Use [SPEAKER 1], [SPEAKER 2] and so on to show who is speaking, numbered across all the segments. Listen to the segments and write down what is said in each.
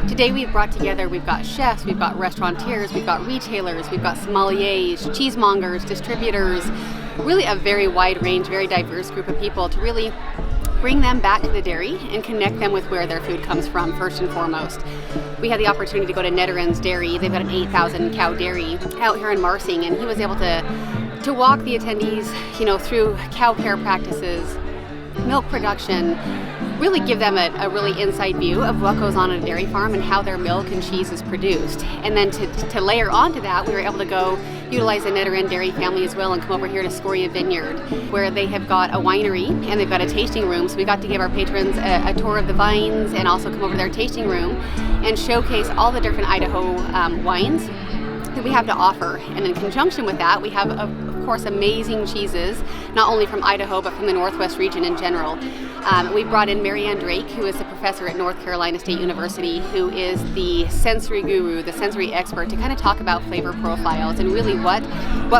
[SPEAKER 1] Today we've brought together, we've got chefs, we've got restaurateurs, we've got retailers, we've got sommeliers, cheesemongers, distributors, really a very wide range, very diverse group of people to really bring them back to the dairy and connect them with where their food comes from first and foremost. We had the opportunity to go to Nederend's dairy. They've got an 8,000 cow dairy out here in Marsing, and he was able to walk the attendees, through cow care practices, milk production, really give them a really inside view of what goes on at a dairy farm and how their milk and cheese is produced. And then to layer onto that, we were able to go utilize the Nederend dairy family as well and come over here to Scoria Vineyard, where they have got a winery and they've got a tasting room. So we got to give our patrons a tour of the vines and also come over to their tasting room and showcase all the different Idaho wines that we have to offer. And in conjunction with that, we have, of course, amazing cheeses, not only from Idaho, but from the Northwest region in general. We brought in Marianne Drake, who is a professor at North Carolina State University, who is the sensory guru, the sensory expert, to kind of talk about flavor profiles and really what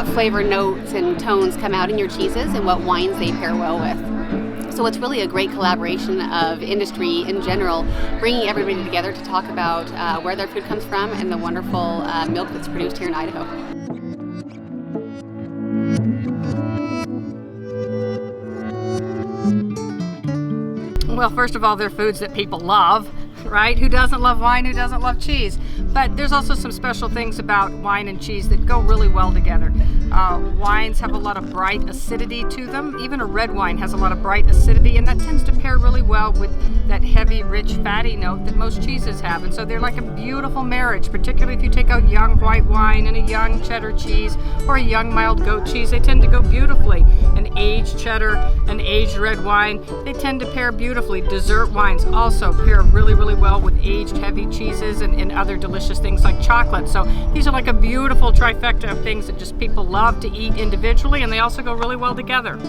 [SPEAKER 1] flavor notes and tones come out in your cheeses and what wines they pair well with. So it's really a great collaboration of industry in general, bringing everybody together to talk about where their food comes from and the wonderful milk that's produced here in Idaho.
[SPEAKER 2] Well, first of all, they're foods that people love, right? Who doesn't love wine? Who doesn't love cheese? But there's also some special things about wine and cheese that go really well together. Wines have a lot of bright acidity to them. Even a red wine has a lot of bright acidity, and that tends to pair really well with that heavy, rich, fatty note that most cheeses have. And so they're like a beautiful marriage, particularly if you take out young white wine and a young cheddar cheese or a young mild goat cheese. They tend to go beautifully. An aged cheddar, an aged red wine, they tend to pair beautifully. Dessert wines also pair really, really well with aged heavy cheeses and other delicious things like chocolate. So these are like a beautiful trifecta of things that just people love to eat individually, and they also go really well together.